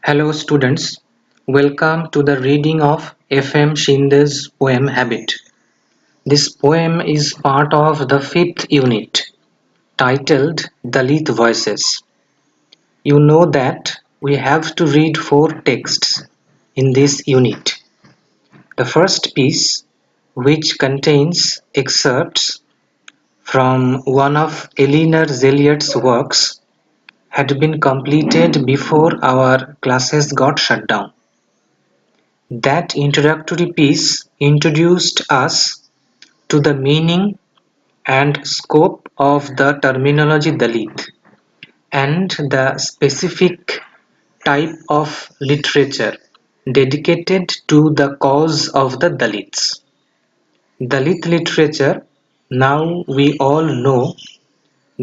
Hello students, welcome to the reading of F.M. Shinde's poem Habit. This poem is part of the fifth unit titled Dalit Voices. You know that we have to read four texts in this unit. The first piece, which contains excerpts from one of Eleanor Zeliot's works, had been completed before our classes got shut down. That introductory piece introduced us to the meaning and scope of the terminology Dalit and the specific type of literature dedicated to the cause of the Dalits. Dalit literature, now we all know,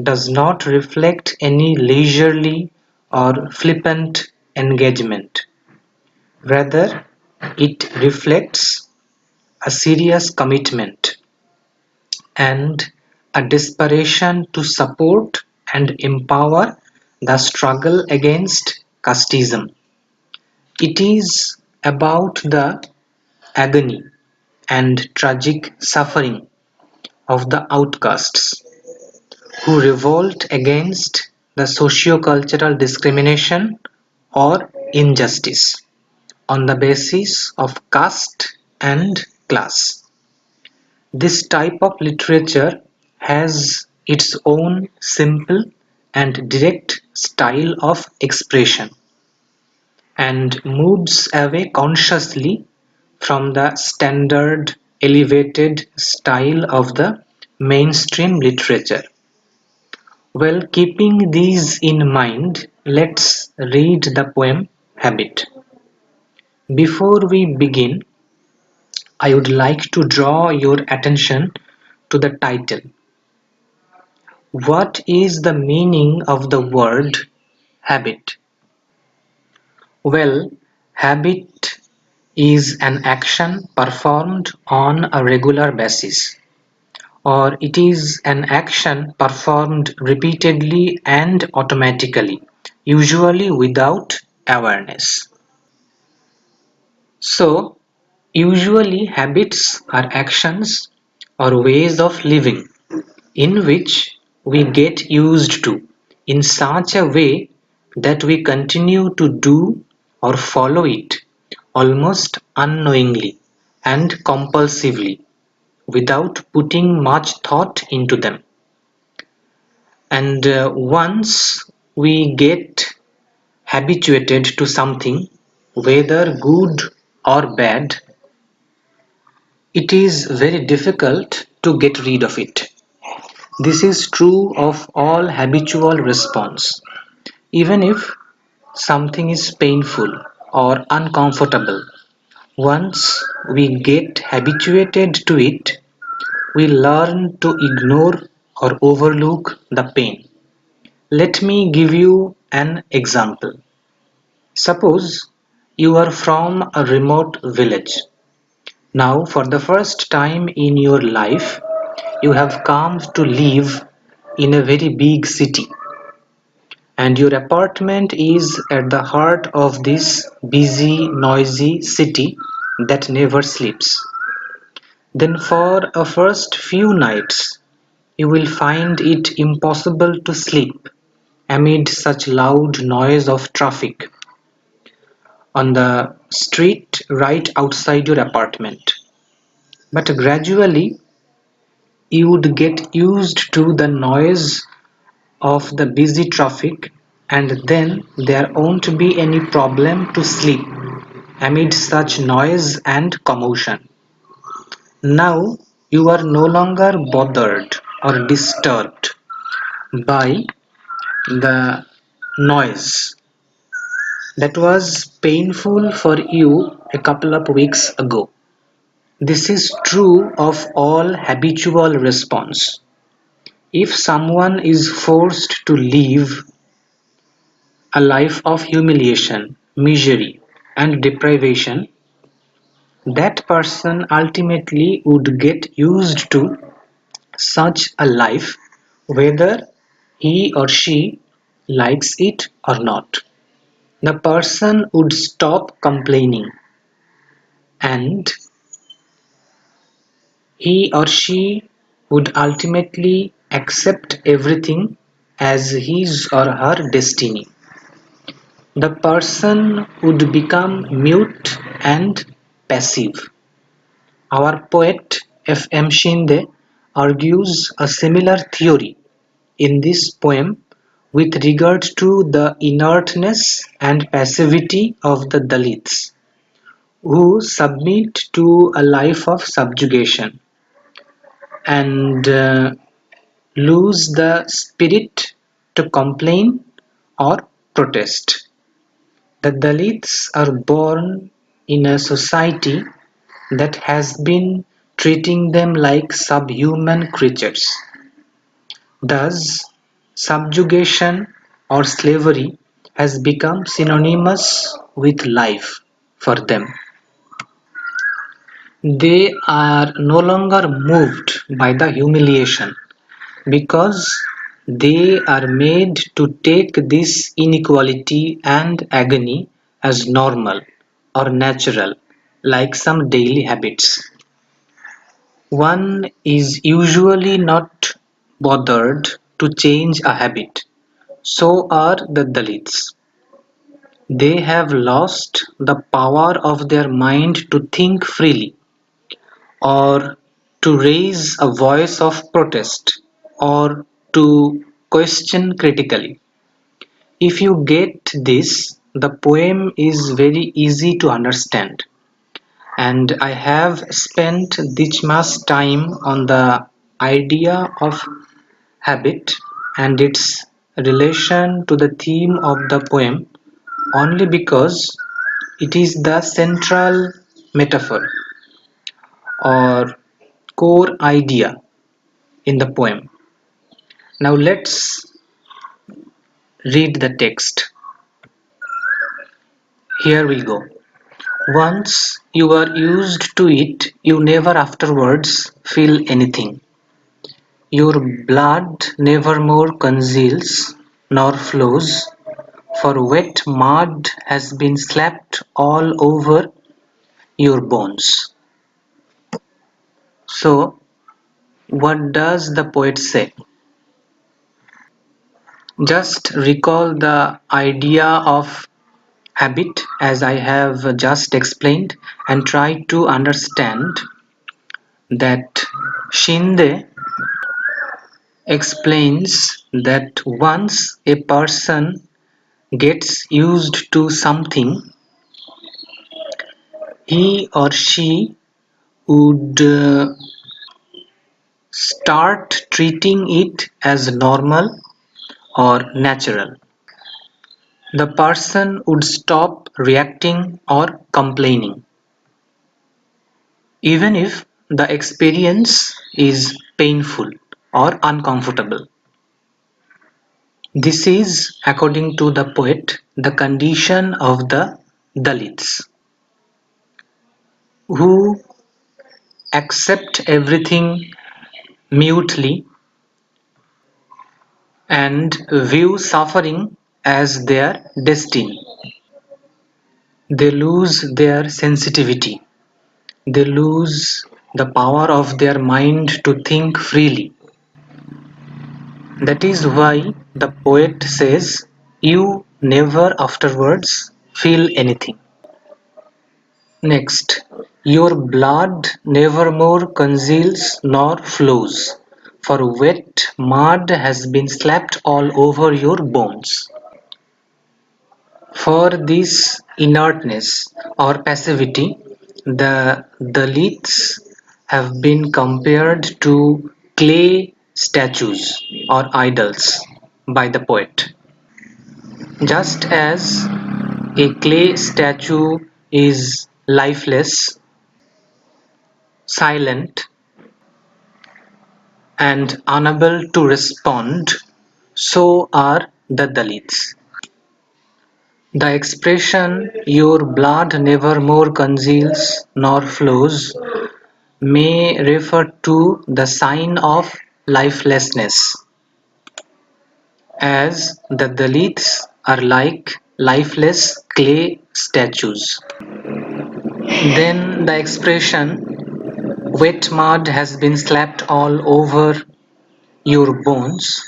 does not reflect any leisurely or flippant engagement. Rather, it reflects a serious commitment, and a desperation to support and empower the struggle against casteism. It is about the agony and tragic suffering of the outcasts who revolt against the socio-cultural discrimination or injustice on the basis of caste and class. This type of literature has its own simple and direct style of expression, and moves away consciously from the standard elevated style of the mainstream literature. Well, keeping these in mind, let's read the poem Habit. Before we begin, I would like to draw your attention to the title. What is the meaning of the word habit? Well, habit is an action performed on a regular basis, or it is an action performed repeatedly and automatically, usually without awareness. So, usually habits are actions or ways of living in which we get used to in such a way that we continue to do or follow it almost unknowingly and compulsively without putting much thought into them. And once we get habituated to something, whether good or bad, it is very difficult to get rid of it. This is true of all habitual response. Even if something is painful or uncomfortable, once we get habituated to it, we learn to ignore or overlook the pain. Let me give you an example. Suppose you are from a remote village. Now, for the first time in your life, you have come to live in a very big city, and your apartment is at the heart of this busy, noisy city that never sleeps. Then, for a first few nights, you will find it impossible to sleep amid such loud noise of traffic on the street right outside your apartment. But gradually, you would get used to the noise of the busy traffic, and then there won't be any problem to sleep amid such noise and commotion. Now you are no longer bothered or disturbed by the noise that was painful for you a couple of weeks ago. This is true of all habitual response. If someone is forced to live a life of humiliation, misery, and deprivation, that person ultimately would get used to such a life whether he or she likes it or not. The person would stop complaining and he or she would ultimately accept everything as his or her destiny. The person would become mute and passive. Our poet F. M. Shinde argues a similar theory in this poem with regard to the inertness and passivity of the Dalits, who submit to a life of subjugation and lose the spirit to complain or protest. The Dalits are born in a society that has been treating them like subhuman creatures. Thus, subjugation or slavery has become synonymous with life for them. They are no longer moved by the humiliation because they are made to take this inequality and agony as normal or natural, like some daily habits. One is usually not bothered to change a habit. So are the Dalits. They have lost the power of their mind to think freely, or to raise a voice of protest, or to question critically. If you get this, the poem is very easy to understand, and I have spent this much time on the idea of habit and its relation to the theme of the poem only because it is the central metaphor or core idea in the poem. Now let's read the text. Here we go. Once you are used to it, you never afterwards feel anything. Your blood never more congeals nor flows, for wet mud has been slapped all over your bones. So, what does the poet say? Just recall the idea of habit as I have just explained and try to understand that Shinde explains that once a person gets used to something, he or she would start treating it as normal or natural. The person would stop reacting or complaining, even if the experience is painful or uncomfortable. This is, according to the poet, the condition of the Dalits, who accept everything mutely and view suffering as their destiny. They lose their sensitivity. They lose the power of their mind to think freely. That is why the poet says, "You never afterwards feel anything." Next, your blood never more congeals nor flows, for wet mud has been slapped all over your bones. For this inertness or passivity, the Dalits have been compared to clay statues or idols by the poet. Just as a clay statue is lifeless, silent, and unable to respond, so are the Dalits. The expression "your blood never more congeals nor flows" may refer to the sign of lifelessness, as the Dalits are like lifeless clay statues. Then the expression "wet mud has been slapped all over your bones"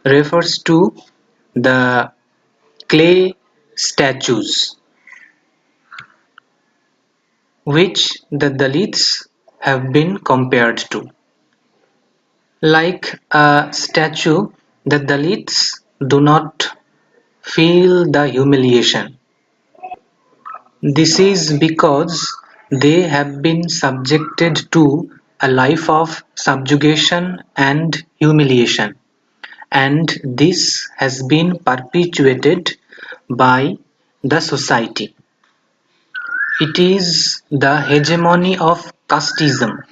refers to the clay statues which the Dalits have been compared to. Like a statue, the Dalits do not feel the humiliation. This is because they have been subjected to a life of subjugation and humiliation, and this has been perpetuated by the society. It is the hegemony of casteism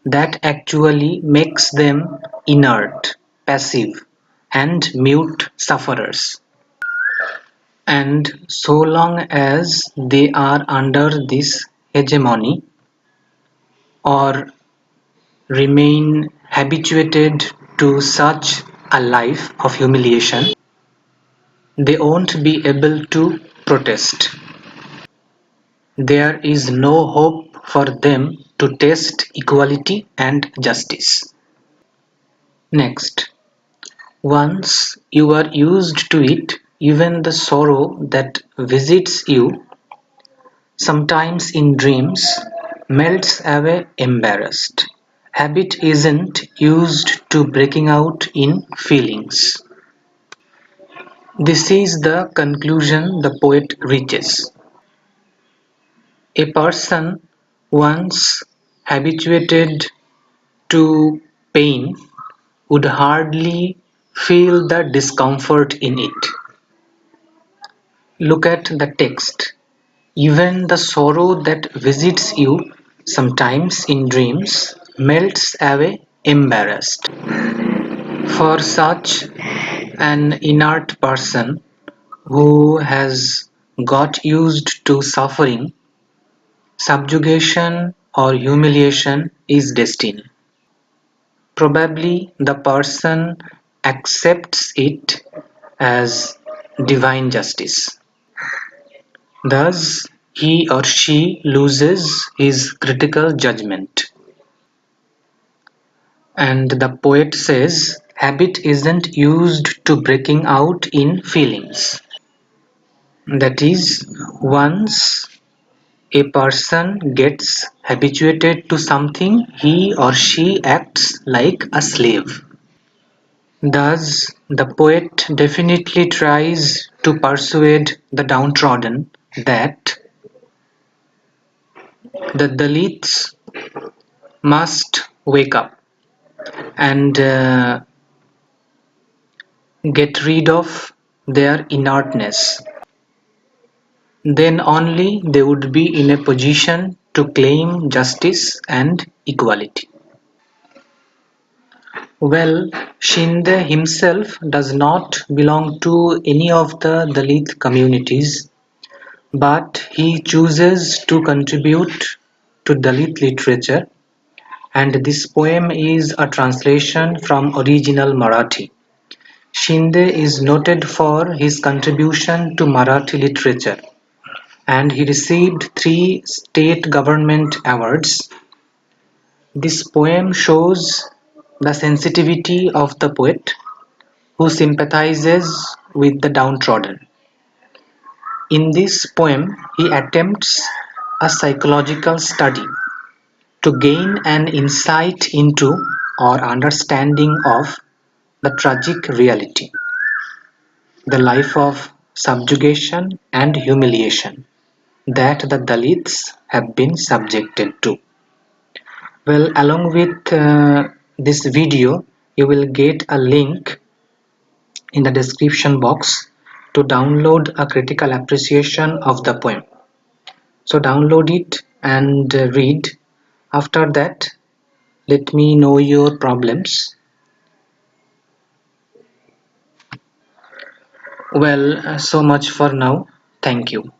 that actually makes them inert, passive, and mute sufferers. And so long as they are under this hegemony, or remain habituated to such a life of humiliation, they won't be able to protest. There is no hope for them to taste equality and justice. Next, once you are used to it, even the sorrow that visits you, sometimes in dreams, melts away embarrassed. Habit isn't used to breaking out in feelings. This is the conclusion the poet reaches. A person once habituated to pain would hardly feel the discomfort in it. Look at the text. Even the sorrow that visits you, sometimes in dreams, melts away embarrassed. For such an inert person who has got used to suffering, subjugation or humiliation is destiny. Probably the person accepts it as divine justice. Thus, he or she loses his critical judgment. And the poet says, habit isn't used to breaking out in feelings. That is, once a person gets habituated to something, he or she acts like a slave. Thus, the poet definitely tries to persuade the downtrodden that the Dalits must wake up and get rid of their inertness. Then only they would be in a position to claim justice and equality. Well, Shinde himself does not belong to any of the Dalit communities, but he chooses to contribute to Dalit literature, and this poem is a translation from original Marathi. Shinde is noted for his contribution to Marathi literature, and he received three state government awards. This poem shows the sensitivity of the poet who sympathizes with the downtrodden. In this poem, he attempts a psychological study to gain an insight into or understanding of the tragic reality, the life of subjugation and humiliation that the Dalits have been subjected to. Well, along with this video, you will get a link in the description box to download a critical appreciation of the poem. So download it and read. After that, let me know your problems. Well, so much for now. Thank you.